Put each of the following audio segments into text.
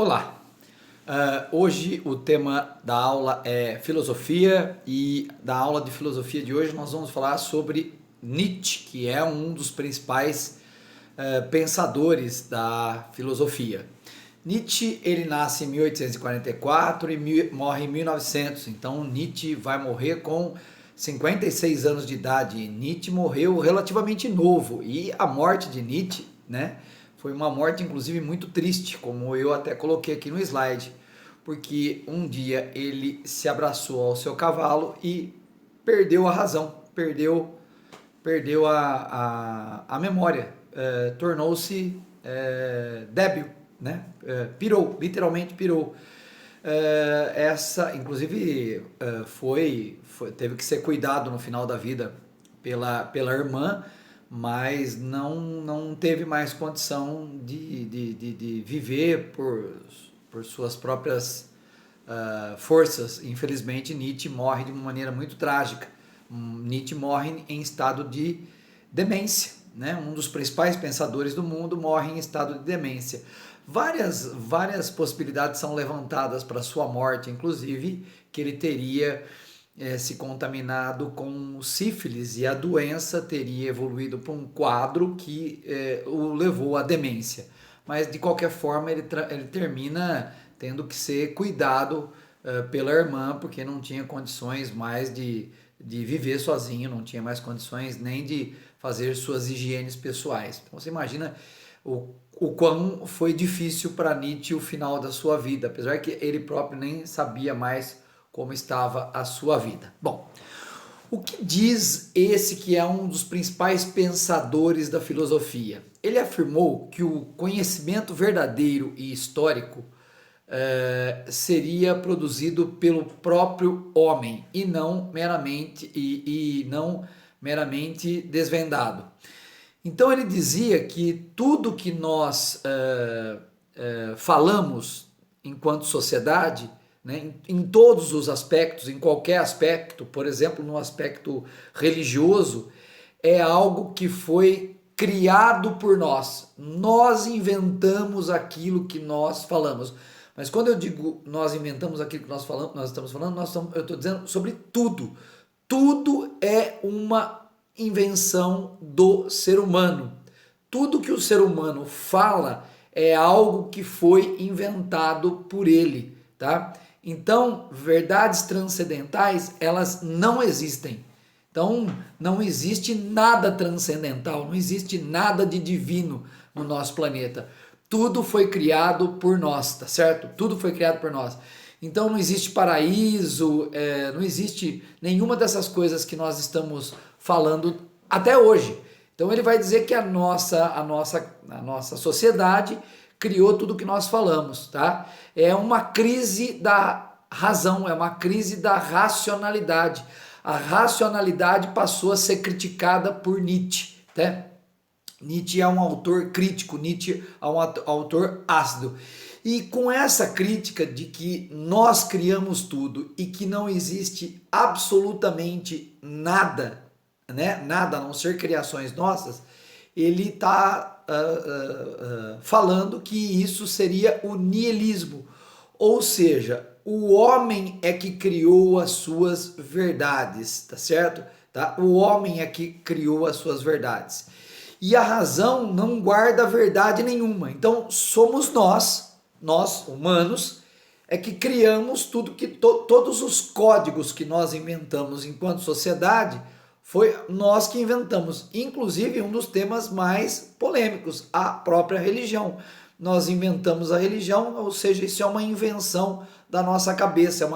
Olá! Hoje o tema da aula é filosofia e da aula de filosofia de hoje nós vamos falar sobre Nietzsche, que é um dos principais pensadores da filosofia. Nietzsche ele nasce em 1844 e morre em 1900, então Nietzsche vai morrer com 56 anos de idade. Nietzsche morreu relativamente novo e a morte de Nietzsche, né, foi uma morte inclusive muito triste, como eu até coloquei aqui no slide, porque um dia ele se abraçou ao seu cavalo e perdeu a razão, perdeu a memória, tornou-se débil, né? Pirou, literalmente pirou. Essa, inclusive, teve que ser cuidado no final da vida pela irmã, mas não teve mais condição de viver por suas próprias forças. Infelizmente, Nietzsche morre de uma maneira muito trágica. Nietzsche morre em estado de demência, né? Um dos principais pensadores do mundo morre em estado de demência. Várias possibilidades são levantadas para sua morte, inclusive que ele teria se contaminado com sífilis e a doença teria evoluído para um quadro que o levou à demência. Mas de qualquer forma ele termina tendo que ser cuidado pela irmã, porque não tinha condições mais de viver sozinho, não tinha mais condições nem de fazer suas higienes pessoais. Então você imagina o quão foi difícil para Nietzsche o final da sua vida, apesar que ele próprio nem sabia mais como estava a sua vida. Bom, o que diz esse que é um dos principais pensadores da filosofia? Ele afirmou que o conhecimento verdadeiro e histórico seria produzido pelo próprio homem e não meramente desvendado. Então ele dizia que tudo que nós falamos enquanto sociedade, né, em todos os aspectos, em qualquer aspecto, por exemplo, no aspecto religioso, é algo que foi criado por nós. Nós inventamos aquilo que nós falamos. Mas quando eu digo nós inventamos aquilo que nós estamos falando, eu estou dizendo sobre tudo. Tudo é uma invenção do ser humano. Tudo que o ser humano fala é algo que foi inventado por ele, tá? Então, verdades transcendentais, elas não existem. Então, não existe nada transcendental, não existe nada de divino no nosso planeta. Tudo foi criado por nós, tá certo? Tudo foi criado por nós. Então, não existe paraíso, não existe nenhuma dessas coisas que nós estamos falando até hoje. Então, ele vai dizer que a nossa sociedade criou tudo que nós falamos, tá? É uma crise da razão, é uma crise da racionalidade. A racionalidade passou a ser criticada por Nietzsche, tá? Nietzsche é um autor crítico, Nietzsche é um autor ácido. E com essa crítica de que nós criamos tudo e que não existe absolutamente nada, né? Nada a não ser criações nossas, ele está falando que isso seria o niilismo, ou seja, o homem é que criou as suas verdades, tá certo? Tá? O homem é que criou as suas verdades. E a razão não guarda verdade nenhuma. Então somos nós humanos, é que criamos tudo que todos os códigos que nós inventamos enquanto sociedade, foi nós que inventamos, inclusive um dos temas mais polêmicos, a própria religião. Nós inventamos a religião, ou seja, isso é uma invenção da nossa cabeça,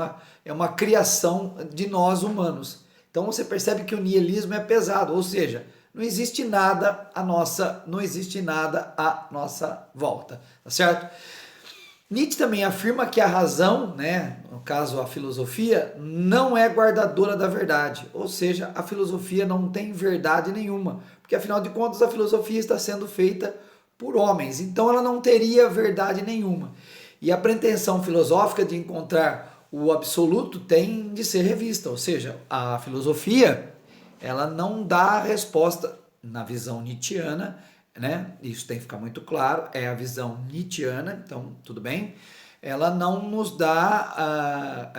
é uma criação de nós humanos. Então você percebe que o niilismo é pesado, ou seja, não existe nada à nossa volta, tá certo? Nietzsche também afirma que a razão, né, no caso a filosofia, não é guardadora da verdade, ou seja, a filosofia não tem verdade nenhuma, porque afinal de contas a filosofia está sendo feita por homens, então ela não teria verdade nenhuma. E a pretensão filosófica de encontrar o absoluto tem de ser revista, ou seja, a filosofia ela não dá a resposta, na visão nietzschiana, né? Isso tem que ficar muito claro, é a visão nietzschiana, então tudo bem. Ela não nos dá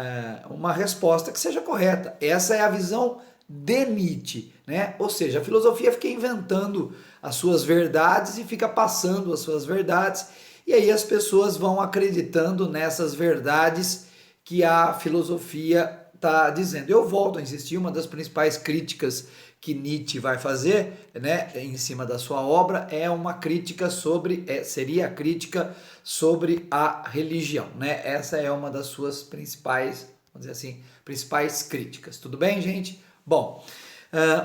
uma resposta que seja correta. Essa é a visão de Nietzsche, né? Ou seja, a filosofia fica inventando as suas verdades e fica passando as suas verdades, e aí as pessoas vão acreditando nessas verdades que a filosofia está dizendo. Eu volto a insistir, uma das principais críticas que Nietzsche vai fazer, né, em cima da sua obra, é uma crítica sobre, seria a crítica sobre a religião, né? Essa é uma das suas principais, vamos dizer assim, principais críticas. Tudo bem, gente? Bom,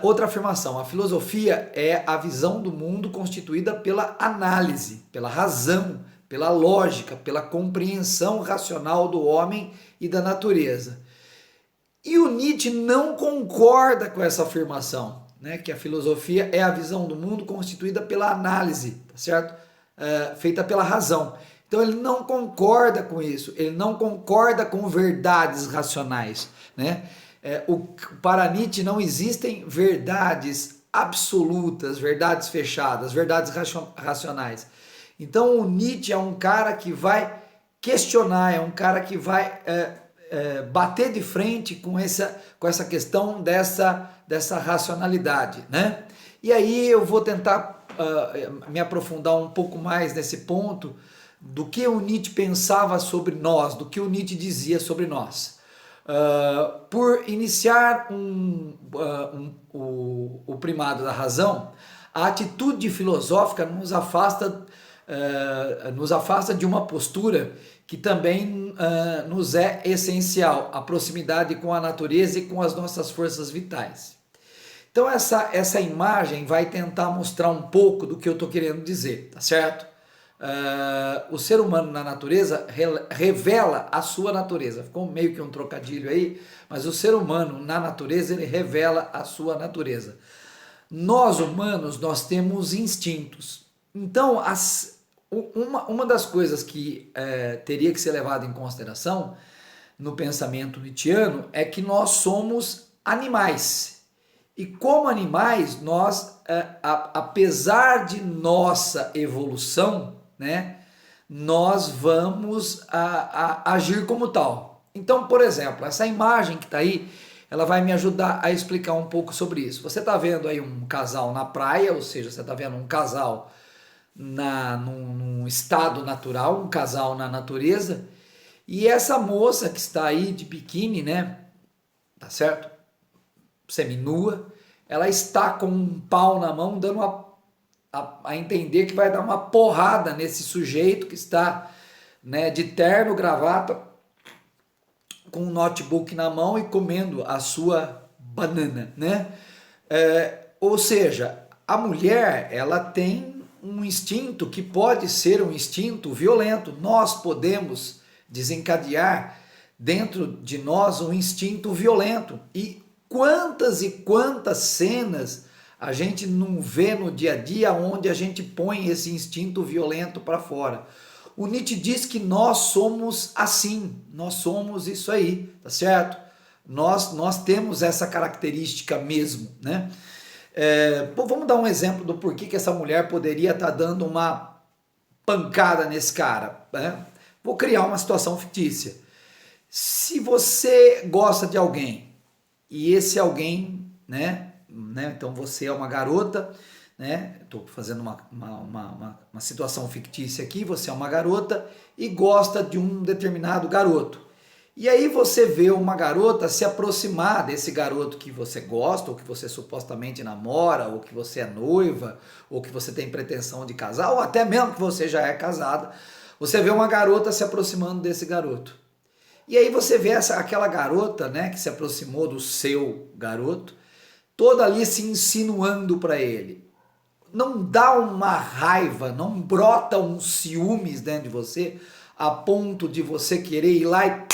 outra afirmação, a filosofia é a visão do mundo constituída pela análise, pela razão, pela lógica, pela compreensão racional do homem e da natureza. E o Nietzsche não concorda com essa afirmação, né? Que a filosofia é a visão do mundo constituída pela análise, tá certo? Feita pela razão. Então ele não concorda com isso, ele não concorda com verdades racionais, né? Para Nietzsche não existem verdades absolutas, verdades fechadas, verdades racionais. Então o Nietzsche é um cara que vai questionar, é um cara que vai bater de frente com essa questão dessa racionalidade, né? E aí eu vou tentar me aprofundar um pouco mais nesse ponto do que o Nietzsche pensava sobre nós, do que o Nietzsche dizia sobre nós. Por iniciar o primado da razão, a atitude filosófica nos afasta de uma postura que também nos é essencial, a proximidade com a natureza e com as nossas forças vitais. Então essa imagem vai tentar mostrar um pouco do que eu estou querendo dizer, tá certo? O ser humano na natureza revela a sua natureza. Ficou meio que um trocadilho aí, mas o ser humano na natureza, ele revela a sua natureza. Nós humanos, nós temos instintos. Então, uma das coisas que teria que ser levada em consideração no pensamento nietzschiano é que nós somos animais. E como animais, nós, apesar de nossa evolução, né, nós vamos agir como tal. Então, por exemplo, essa imagem que está aí, ela vai me ajudar a explicar um pouco sobre isso. Você está vendo aí um casal na praia, ou seja, você está vendo um casal num estado natural, um casal na natureza, e essa moça que está aí de biquíni, né, tá certo? Seminua, ela está com um pau na mão, dando a entender que vai dar uma porrada nesse sujeito que está, né, de terno, gravata, com um notebook na mão e comendo a sua banana, né? Ou seja, a mulher, ela tem um instinto que pode ser um instinto violento. Nós podemos desencadear dentro de nós um instinto violento. E quantas cenas a gente não vê no dia a dia onde a gente põe esse instinto violento para fora. O Nietzsche diz que nós somos assim, nós somos isso aí, tá certo? Nós temos essa característica mesmo, né? Vamos dar um exemplo do porquê que essa mulher poderia estar dando uma pancada nesse cara, né? Vou criar uma situação fictícia. Se você gosta de alguém e esse alguém, né? Então você é uma garota, né? Estou fazendo uma situação fictícia aqui, você é uma garota e gosta de um determinado garoto. E aí você vê uma garota se aproximar desse garoto que você gosta, ou que você supostamente namora, ou que você é noiva, ou que você tem pretensão de casar, ou até mesmo que você já é casada. Você vê uma garota se aproximando desse garoto. E aí você vê aquela garota, né, que se aproximou do seu garoto, toda ali se insinuando para ele. Não dá uma raiva, não brota um ciúmes dentro de você, a ponto de você querer ir lá e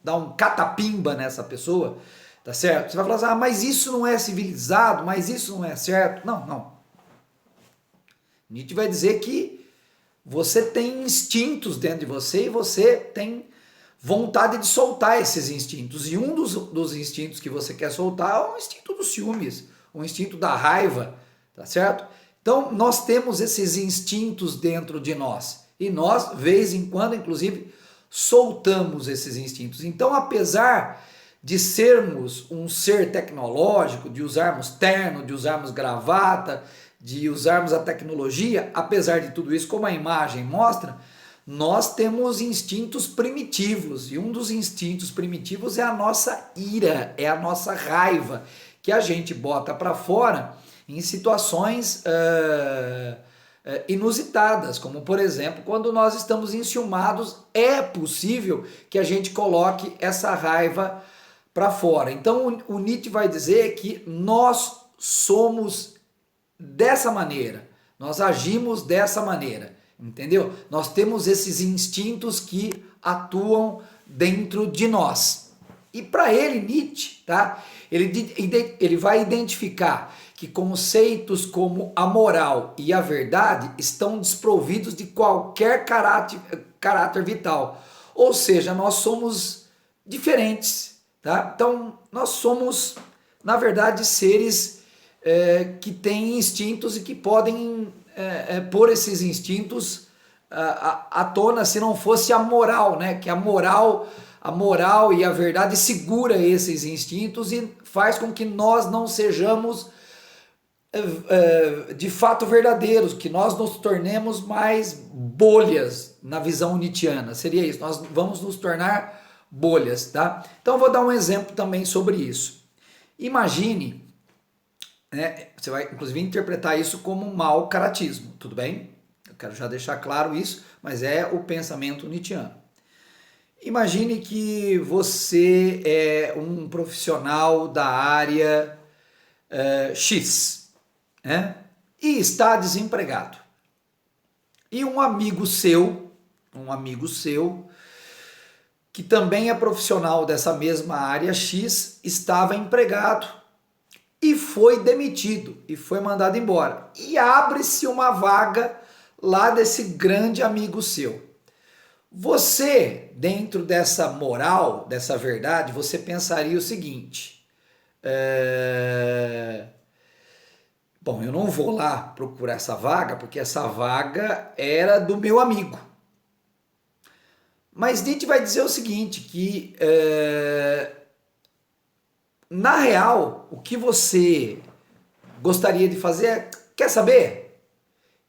dar um catapimba nessa pessoa, tá certo? Você vai falar assim, mas isso não é civilizado, mas isso não é certo. Não. Nietzsche vai dizer que você tem instintos dentro de você e você tem vontade de soltar esses instintos. E um dos instintos que você quer soltar é o instinto dos ciúmes, o instinto da raiva, tá certo? Então, nós temos esses instintos dentro de nós e nós, vez em quando, inclusive, soltamos esses instintos. Então, apesar de sermos um ser tecnológico, de usarmos terno, de usarmos gravata, de usarmos a tecnologia, apesar de tudo isso, como a imagem mostra, nós temos instintos primitivos, e um dos instintos primitivos é a nossa ira, é a nossa raiva, que a gente bota para fora em situações inusitadas, como por exemplo, quando nós estamos enciumados, é possível que a gente coloque essa raiva para fora. Então o Nietzsche vai dizer que nós somos dessa maneira, nós agimos dessa maneira, entendeu? Nós temos esses instintos que atuam dentro de nós. E para ele, Nietzsche, tá? Ele vai identificar que conceitos como a moral e a verdade estão desprovidos de qualquer caráter vital. Ou seja, nós somos diferentes, tá? Então, nós somos, na verdade, seres que têm instintos e que podem pôr esses instintos à tona se não fosse a moral, né? Que a moral e a verdade segura esses instintos e faz com que nós não sejamos de fato verdadeiros, que nós nos tornemos mais bolhas na visão nietzschiana. Seria isso, nós vamos nos tornar bolhas, tá? Então eu vou dar um exemplo também sobre isso. Imagine, né, você vai inclusive interpretar isso como um mau caratismo, tudo bem? Eu quero já deixar claro isso, mas é o pensamento nietzschiano. Imagine que você é um profissional da área X, né? E está desempregado. E um amigo seu, que também é profissional dessa mesma área X, estava empregado e foi demitido e foi mandado embora. E abre-se uma vaga lá desse grande amigo seu. Você, dentro dessa moral, dessa verdade, você pensaria o seguinte: bom, eu não vou lá procurar essa vaga, porque essa vaga era do meu amigo. Mas Nietzsche vai dizer o seguinte, que na real, o que você gostaria de fazer é, quer saber?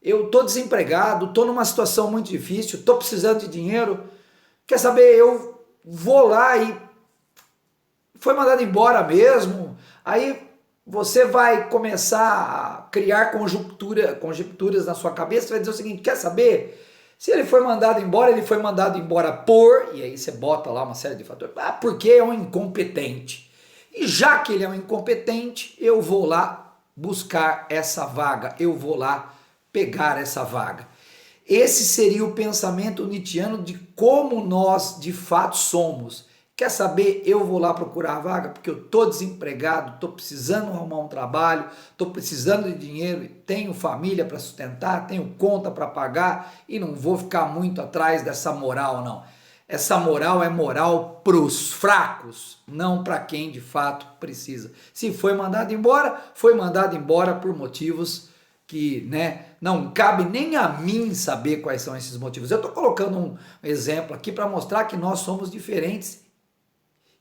Eu estou desempregado, estou numa situação muito difícil, estou precisando de dinheiro, quer saber? Eu vou lá e foi mandado embora mesmo, aí você vai começar a criar conjecturas na sua cabeça, vai dizer o seguinte, quer saber? Se ele foi mandado embora por, e aí você bota lá uma série de fatores, porque é um incompetente. E já que ele é um incompetente, eu vou lá buscar essa vaga, eu vou lá pegar essa vaga. Esse seria o pensamento nietzschiano de como nós de fato somos. Quer saber? Eu vou lá procurar a vaga porque eu estou desempregado, estou precisando arrumar um trabalho, estou precisando de dinheiro, tenho família para sustentar, tenho conta para pagar e não vou ficar muito atrás dessa moral, não. Essa moral é moral para os fracos, não para quem de fato precisa. Se foi mandado embora por motivos que, né, não cabe nem a mim saber quais são esses motivos. Eu estou colocando um exemplo aqui para mostrar que nós somos diferentes.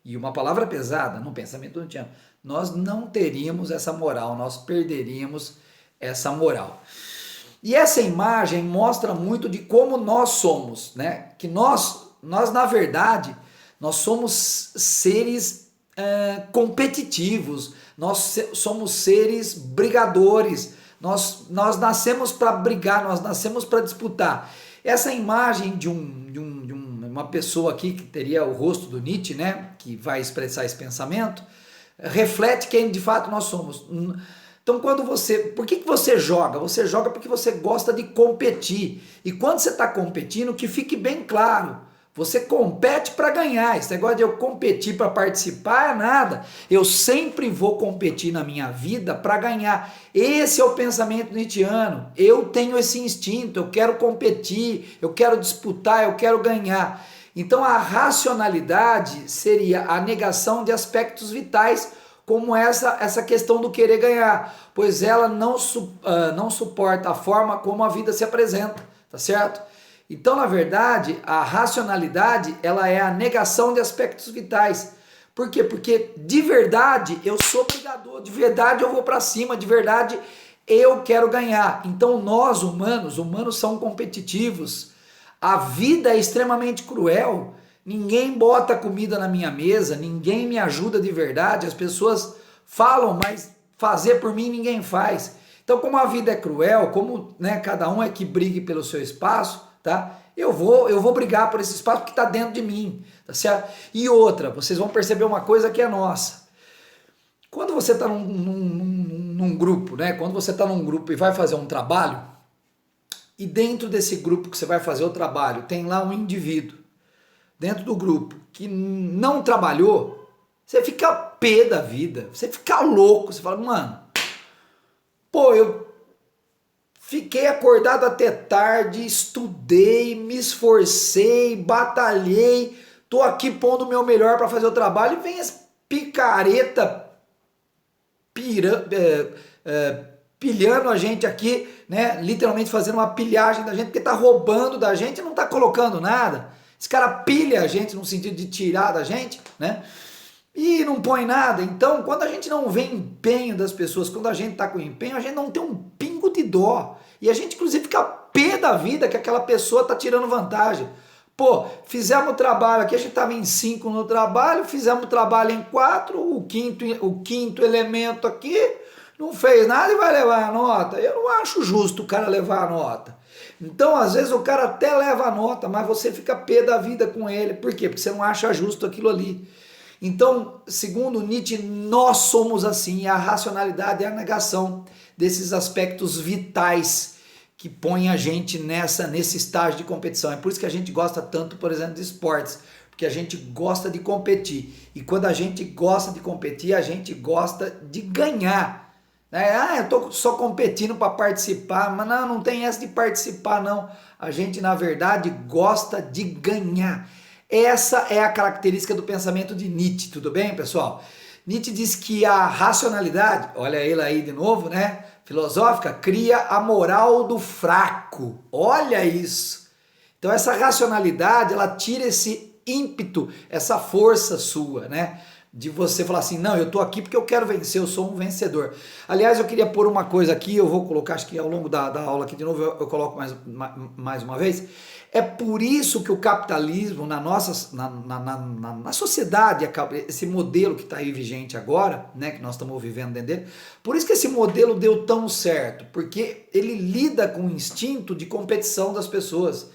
E uma palavra pesada no pensamento nietzschiano, nós não teríamos essa moral, nós perderíamos essa moral. E essa imagem mostra muito de como nós somos, né? Que nós na verdade, nós somos seres competitivos, nós somos seres brigadores, nós nascemos para brigar, nós nascemos para disputar. Essa imagem de uma pessoa aqui que teria o rosto do Nietzsche, né, que vai expressar esse pensamento, reflete quem de fato nós somos. Então, por que você joga? Você joga porque você gosta de competir. E quando você está competindo, que fique bem claro, você compete para ganhar. Esse negócio de eu competir para participar é nada. Eu sempre vou competir na minha vida para ganhar. Esse é o pensamento nietzschiano. Eu tenho esse instinto, eu quero competir, eu quero disputar, eu quero ganhar. Então a racionalidade seria a negação de aspectos vitais, como essa questão do querer ganhar, pois ela não suporta a forma como a vida se apresenta, tá certo? Então, na verdade, a racionalidade, ela é a negação de aspectos vitais. Por quê? Porque de verdade eu sou brigador, de verdade eu vou para cima, de verdade eu quero ganhar. Então nós humanos são competitivos. A vida é extremamente cruel. Ninguém bota comida na minha mesa, ninguém me ajuda de verdade. As pessoas falam, mas fazer por mim ninguém faz. Então, como a vida é cruel, como, né, cada um é que brigue pelo seu espaço, tá? Eu vou brigar por esse espaço que está dentro de mim, tá certo? E outra, vocês vão perceber uma coisa que é nossa. Quando você está num grupo, né? Quando você está num grupo e vai fazer um trabalho, e dentro desse grupo que você vai fazer o trabalho, tem lá um indivíduo dentro do grupo que não trabalhou, você fica pé da vida, você fica louco, você fala, mano, pô, eu fiquei acordado até tarde, estudei, me esforcei, batalhei, tô aqui pondo o meu melhor para fazer o trabalho e vem as picareta pilhando a gente aqui, né? Literalmente fazendo uma pilhagem da gente, porque tá roubando da gente e não tá colocando nada. Esse cara pilha a gente no sentido de tirar da gente, né? E não põe nada. Então, quando a gente não vê empenho das pessoas, quando a gente tá com empenho, a gente não tem um pingo de dó. E a gente, inclusive, fica pé da vida que aquela pessoa tá tirando vantagem. Pô, fizemos o trabalho aqui, a gente tava em 5 no trabalho, fizemos o trabalho em 4, o quinto elemento aqui não fez nada e vai levar a nota. Eu não acho justo o cara levar a nota. Então, às vezes, o cara até leva a nota, mas você fica pé da vida com ele. Por quê? Porque você não acha justo aquilo ali. Então, segundo Nietzsche, nós somos assim. A racionalidade é a negação desses aspectos vitais que põem a gente nesse estágio de competição. É por isso que a gente gosta tanto, por exemplo, de esportes. Porque a gente gosta de competir. E quando a gente gosta de competir, a gente gosta de ganhar. Eu tô só competindo para participar, mas não tem essa de participar não. A gente na verdade gosta de ganhar. Essa é a característica do pensamento de Nietzsche, tudo bem, pessoal? Nietzsche diz que a racionalidade, olha ele aí de novo, né? Filosófica, cria a moral do fraco. Olha isso. Então essa racionalidade, ela tira esse ímpeto, essa força sua, né? De você falar assim, não, eu tô aqui porque eu quero vencer, eu sou um vencedor. Aliás, eu queria pôr uma coisa aqui, eu vou colocar, acho que ao longo da aula aqui de novo, eu coloco mais uma vez. É por isso que o capitalismo na sociedade, esse modelo que está aí vigente agora, né, que nós estamos vivendo dentro dele, por isso que esse modelo deu tão certo, porque ele lida com o instinto de competição das pessoas.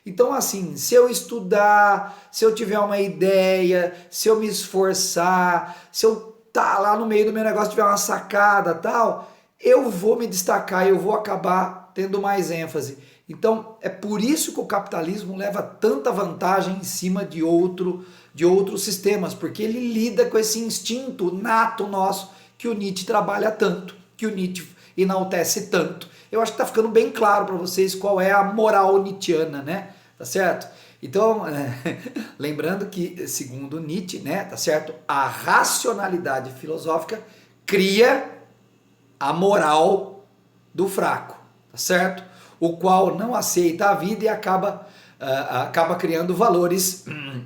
Então, assim, se eu estudar, se eu tiver uma ideia, se eu me esforçar, se eu tá lá no meio do meu negócio, tiver uma sacada tal, eu vou me destacar, eu vou acabar tendo mais ênfase. Então, é por isso que o capitalismo leva tanta vantagem em cima de outros sistemas, porque ele lida com esse instinto nato nosso que o Nietzsche trabalha tanto, que o Nietzsche enaltece tanto. Eu acho que está ficando bem claro para vocês qual é a moral nietzschiana, né? Tá certo? Então, lembrando que, segundo Nietzsche, né, tá certo? A racionalidade filosófica cria a moral do fraco, tá certo? O qual não aceita a vida e acaba criando valores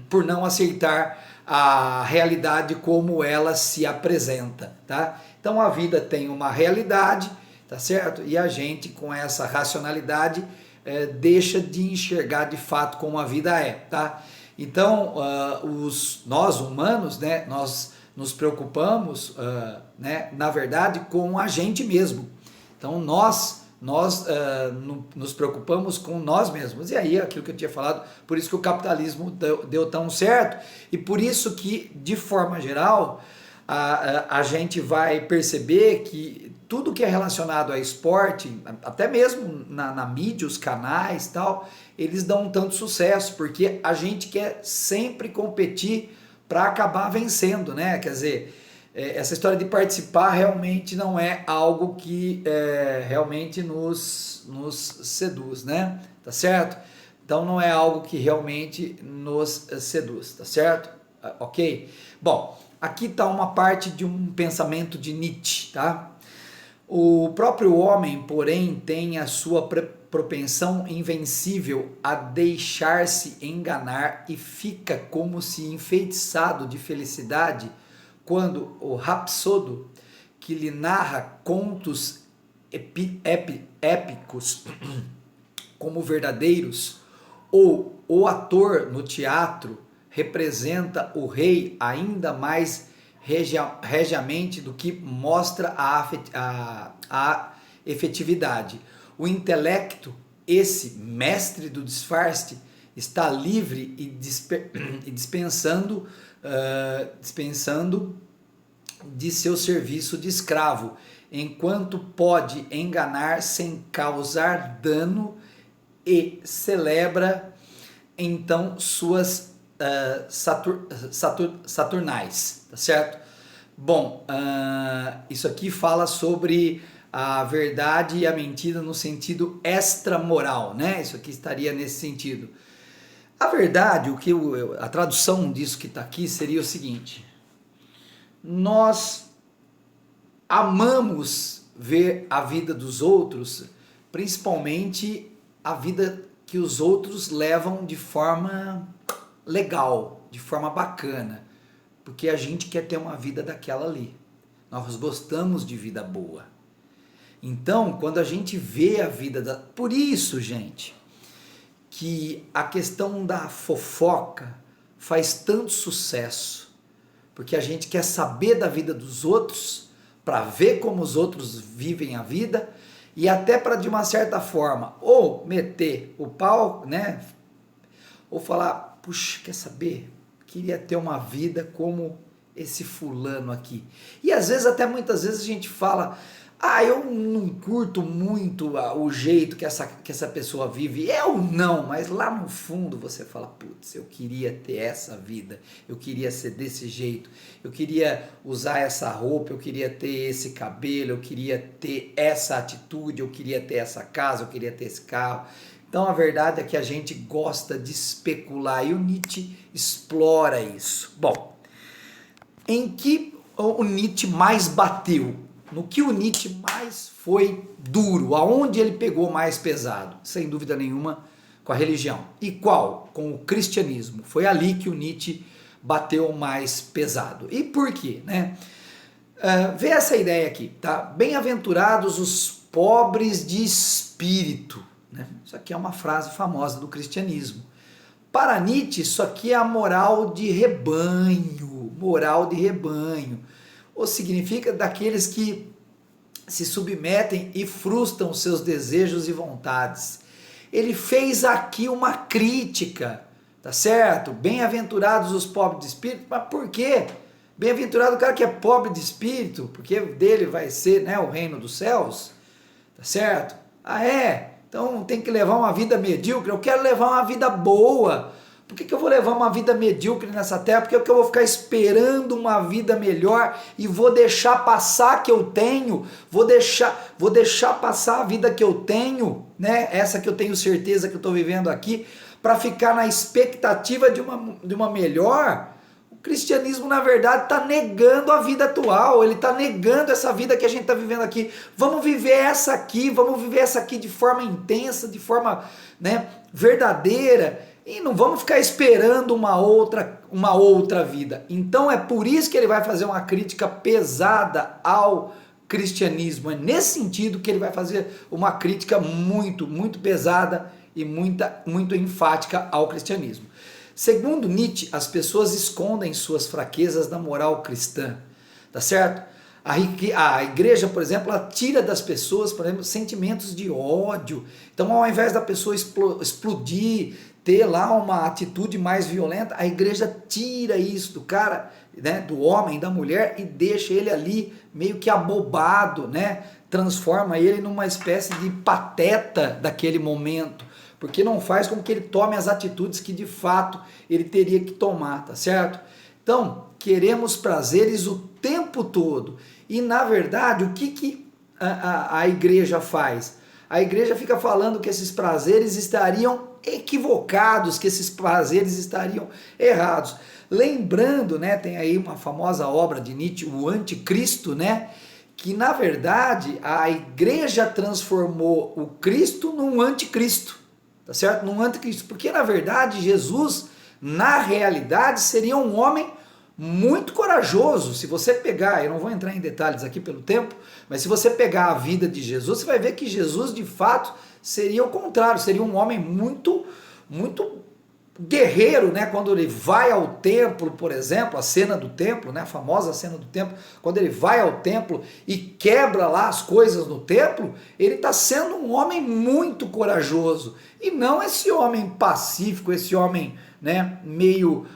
por não aceitar a realidade como ela se apresenta, tá? Então a vida tem uma realidade, tá certo? E a gente, com essa racionalidade, deixa de enxergar de fato como a vida é, tá? Então, nós humanos, né, nós nos preocupamos, né, na verdade, com a gente mesmo. Então, nós nos preocupamos com nós mesmos. E aí, aquilo que eu tinha falado, por isso que o capitalismo deu tão certo, e por isso que, de forma geral, a gente vai perceber que tudo que é relacionado a esporte, até mesmo na mídia, os canais e tal, eles dão tanto sucesso, porque a gente quer sempre competir para acabar vencendo, né? Quer dizer, essa história de participar realmente não é algo que realmente nos seduz, né? Tá certo? Então não é algo que realmente nos seduz, tá certo? Ok? Bom, aqui está uma parte de um pensamento de Nietzsche, tá? O próprio homem, porém, tem a sua propensão invencível a deixar-se enganar e fica como se enfeitiçado de felicidade quando o rapsodo, que lhe narra contos épicos como verdadeiros, ou o ator no teatro representa o rei ainda mais regiamente do que mostra a efetividade. O intelecto, esse mestre do disfarce, está livre e dispensando de seu serviço de escravo, enquanto pode enganar sem causar dano e celebra então suas saturnais, tá certo? Bom, isso aqui fala sobre a verdade e a mentira no sentido extramoral, né? Isso aqui estaria nesse sentido. A verdade, a tradução disso que está aqui seria o seguinte: nós amamos ver a vida dos outros, principalmente a vida que os outros levam de forma legal, de forma bacana, porque a gente quer ter uma vida daquela ali. Nós gostamos de vida boa. Então, quando a gente vê a vida Por isso, gente, que a questão da fofoca faz tanto sucesso, porque a gente quer saber da vida dos outros, para ver como os outros vivem a vida, e até para, de uma certa forma, ou meter o pau, né? Ou falar, puxa, quer saber? Queria ter uma vida como esse fulano aqui. E às vezes, até muitas vezes a gente fala, eu não curto muito o jeito que essa pessoa vive. Eu não, mas lá no fundo você fala, putz, eu queria ter essa vida, eu queria ser desse jeito, eu queria usar essa roupa, eu queria ter esse cabelo, eu queria ter essa atitude, eu queria ter essa casa, eu queria ter esse carro. Então a verdade é que a gente gosta de especular e o Nietzsche explora isso. Bom, em que o Nietzsche mais bateu? No que o Nietzsche mais foi duro? Aonde ele pegou mais pesado? Sem dúvida nenhuma, com a religião. E qual? Com o cristianismo. Foi ali que o Nietzsche bateu mais pesado. E por quê? Né? Vê essa ideia aqui, tá? Bem-aventurados os pobres de espírito. Né? Isso aqui é uma frase famosa do cristianismo. Para Nietzsche, isso aqui é a moral de rebanho. Moral de rebanho. Ou significa daqueles que se submetem e frustram seus desejos e vontades. Ele fez aqui uma crítica, tá certo? Bem-aventurados os pobres de espírito, mas por quê? Bem-aventurado o cara que é pobre de espírito, porque dele vai ser, né, o reino dos céus, tá certo? Então tem que levar uma vida medíocre. Eu quero levar uma vida boa. Por que eu vou levar uma vida medíocre nessa terra? Porque eu vou ficar esperando uma vida melhor e vou deixar passar que eu tenho, vou deixar passar a vida que eu tenho, né? Essa que eu tenho certeza que eu estou vivendo aqui, para ficar na expectativa de uma melhor. O cristianismo, na verdade, está negando a vida atual, ele está negando essa vida que a gente está vivendo aqui. Vamos viver essa aqui de forma intensa, de forma, né, verdadeira. E não vamos ficar esperando uma outra vida. Então é por isso que ele vai fazer uma crítica pesada ao cristianismo. É nesse sentido que ele vai fazer uma crítica muito, muito pesada e muito enfática ao cristianismo. Segundo Nietzsche, as pessoas escondem suas fraquezas na moral cristã. Tá certo? A igreja, por exemplo, ela tira das pessoas, por exemplo, sentimentos de ódio. Então, ao invés da pessoa explodir, ter lá uma atitude mais violenta, a igreja tira isso do cara, né, do homem, da mulher, e deixa ele ali meio que abobado, né? Transforma ele numa espécie de pateta daquele momento, porque não faz com que ele tome as atitudes que de fato ele teria que tomar, tá certo? Então, queremos prazeres o tempo todo. E na verdade, o que a igreja faz? A igreja fica falando que esses prazeres estariam equivocados, que esses prazeres estariam errados. Lembrando, né, tem aí uma famosa obra de Nietzsche, o Anticristo, né, que na verdade a igreja transformou o Cristo num anticristo, tá certo? Num anticristo, porque na verdade Jesus, na realidade, seria um homem muito corajoso. Se você pegar, eu não vou entrar em detalhes aqui pelo tempo, mas se você pegar a vida de Jesus, você vai ver que Jesus de fato seria o contrário, seria um homem muito guerreiro, né? Quando ele vai ao templo, por exemplo, a cena do templo, né? A famosa cena do templo, quando ele vai ao templo e quebra lá as coisas no templo, ele está sendo um homem muito corajoso, e não esse homem pacífico, esse homem, né, meio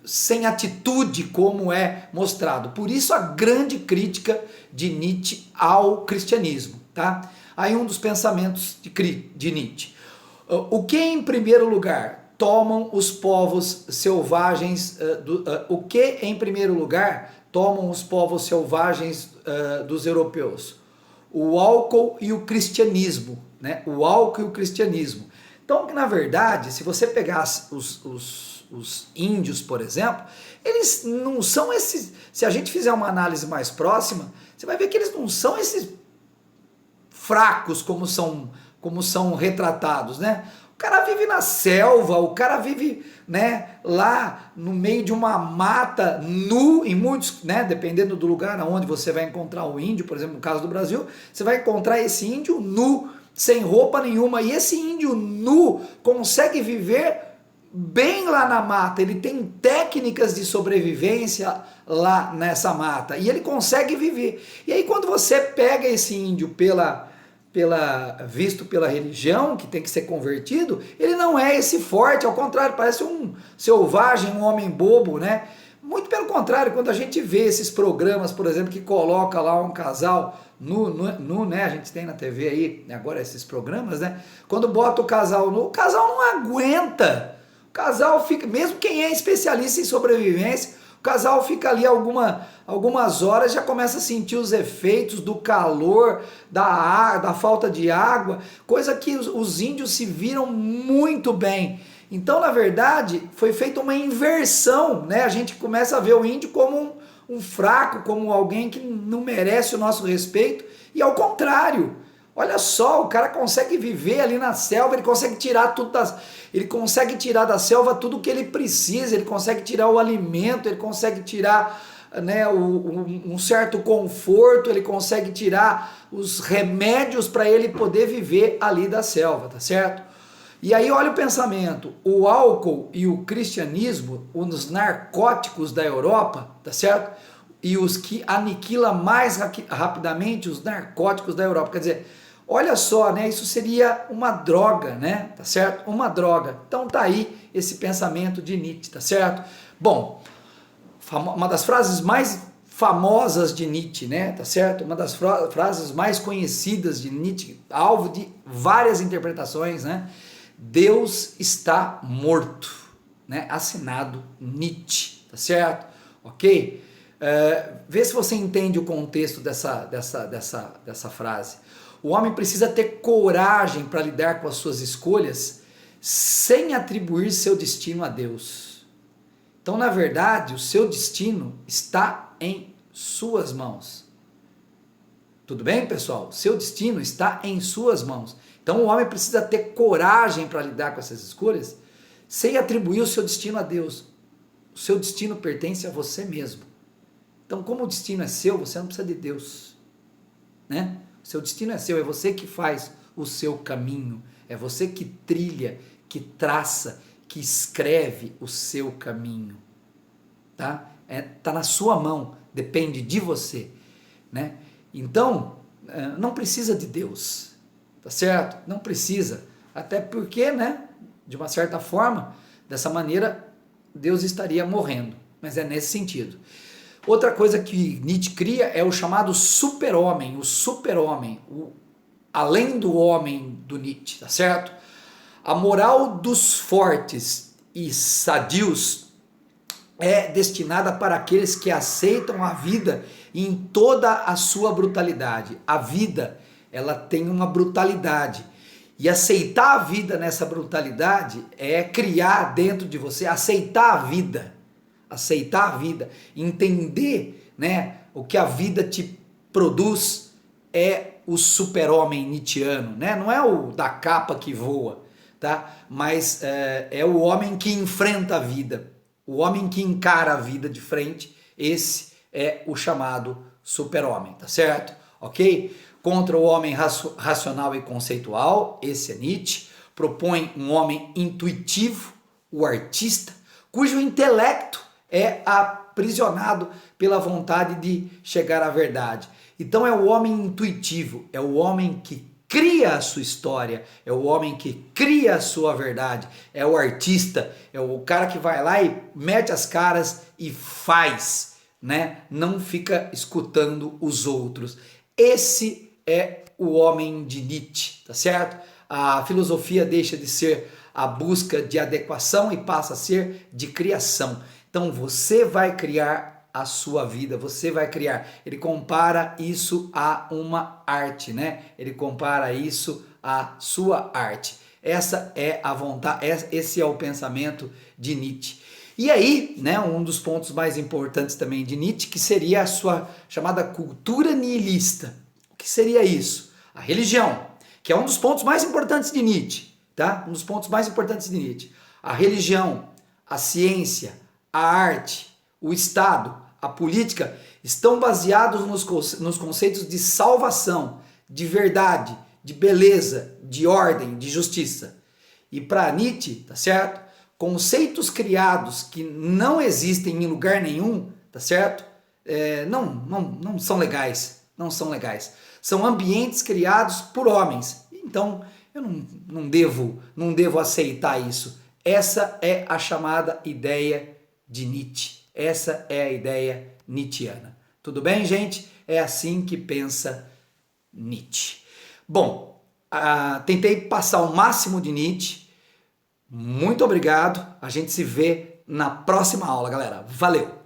sem atitude, como é mostrado. Por isso a grande crítica de Nietzsche ao cristianismo, tá? Aí um dos pensamentos de Nietzsche. O que em primeiro lugar tomam os povos selvagens, o que em primeiro lugar tomam os povos selvagens dos europeus? O álcool e o cristianismo, né? O álcool e o cristianismo. Então, na verdade, se você pegar os índios, por exemplo, eles não são esses. Se a gente fizer uma análise mais próxima, você vai ver que eles não são esses fracos como são retratados, né? O cara vive na selva, o cara vive, né, lá no meio de uma mata, nu, em muitos, né, dependendo do lugar onde você vai encontrar o índio, por exemplo, no caso do Brasil, você vai encontrar esse índio nu, sem roupa nenhuma, e esse índio nu consegue viver bem lá na mata, ele tem técnicas de sobrevivência lá nessa mata, e ele consegue viver. E aí quando você pega esse índio visto pela religião, que tem que ser convertido, ele não é esse forte, ao contrário, parece um selvagem, um homem bobo, né? Muito pelo contrário, quando a gente vê esses programas, por exemplo, que coloca lá um casal nu, né? A gente tem na TV aí, agora esses programas, né? Quando bota o casal nu, o casal não aguenta. O casal fica, mesmo quem é especialista em sobrevivência, o casal fica ali algumas horas, já começa a sentir os efeitos do calor, da falta de água, coisa que os índios se viram muito bem. Então, na verdade, foi feita uma inversão, né? A gente começa a ver o índio como um fraco, como alguém que não merece o nosso respeito, e ao contrário. Olha só, o cara consegue viver ali na selva, ele consegue tirar da selva tudo o que ele precisa, ele consegue tirar o alimento, ele consegue tirar, né, um certo conforto, ele consegue tirar os remédios para ele poder viver ali da selva, tá certo? E aí olha o pensamento, o álcool e o cristianismo, os narcóticos da Europa, tá certo? E os que aniquila mais rapidamente os narcóticos da Europa, quer dizer, olha só, né? Isso seria uma droga, né? Tá certo? Uma droga. Então tá aí esse pensamento de Nietzsche, tá certo? Bom, uma das frases mais famosas de Nietzsche, né? Tá certo? Uma das frases mais conhecidas de Nietzsche, alvo de várias interpretações, né? Deus está morto, né? Assinado Nietzsche, tá certo? Ok? Vê se você entende o contexto dessa frase. O homem precisa ter coragem para lidar com as suas escolhas sem atribuir seu destino a Deus. Então, na verdade, o seu destino está em suas mãos. Tudo bem, pessoal? O seu destino está em suas mãos. Então, o homem precisa ter coragem para lidar com essas escolhas sem atribuir o seu destino a Deus. O seu destino pertence a você mesmo. Então, como o destino é seu, você não precisa de Deus, né? Seu destino é seu, é você que faz o seu caminho, é você que trilha, que traça, que escreve o seu caminho, tá? Tá na sua mão, depende de você, né? Então, não precisa de Deus, tá certo? Não precisa, até porque, né, de uma certa forma, dessa maneira, Deus estaria morrendo, mas é nesse sentido. Outra coisa que Nietzsche cria é o chamado super-homem, o além do homem do Nietzsche, tá certo? A moral dos fortes e sadios é destinada para aqueles que aceitam a vida em toda a sua brutalidade. A vida, ela tem uma brutalidade. E aceitar a vida nessa brutalidade é criar dentro de você, aceitar a vida, entender, né, o que a vida te produz é o super-homem nietzschiano, né? Não é o da capa que voa, tá? Mas é o homem que enfrenta a vida, o homem que encara a vida de frente. Esse é o chamado super-homem, tá certo? Ok? Contra o homem racional e conceitual, esse é Nietzsche. Propõe um homem intuitivo, o artista, cujo intelecto é aprisionado pela vontade de chegar à verdade. Então é o homem intuitivo, é o homem que cria a sua história, é o homem que cria a sua verdade, é o artista, é o cara que vai lá e mete as caras e faz, né? Não fica escutando os outros. Esse é o homem de Nietzsche, tá certo? A filosofia deixa de ser a busca de adequação e passa a ser de criação. Então você vai criar a sua vida, você vai criar. Ele compara isso a uma arte, né? Ele compara isso à sua arte. Essa é a vontade, esse é o pensamento de Nietzsche. E aí, né, um dos pontos mais importantes também de Nietzsche, que seria a sua chamada cultura nihilista. O que seria isso? A religião, que é um dos pontos mais importantes de Nietzsche, tá? Um dos pontos mais importantes de Nietzsche. A religião, a ciência, a arte, o Estado, a política estão baseados nos conceitos de salvação, de verdade, de beleza, de ordem, de justiça. E para Nietzsche, tá certo? Conceitos criados que não existem em lugar nenhum, tá certo? Não são legais, não são legais. São ambientes criados por homens. Então, eu não devo aceitar isso. Essa é a chamada ideia de Nietzsche. Essa é a ideia nietzschiana. Tudo bem, gente? É assim que pensa Nietzsche. Bom, tentei passar o máximo de Nietzsche. Muito obrigado. A gente se vê na próxima aula, galera. Valeu!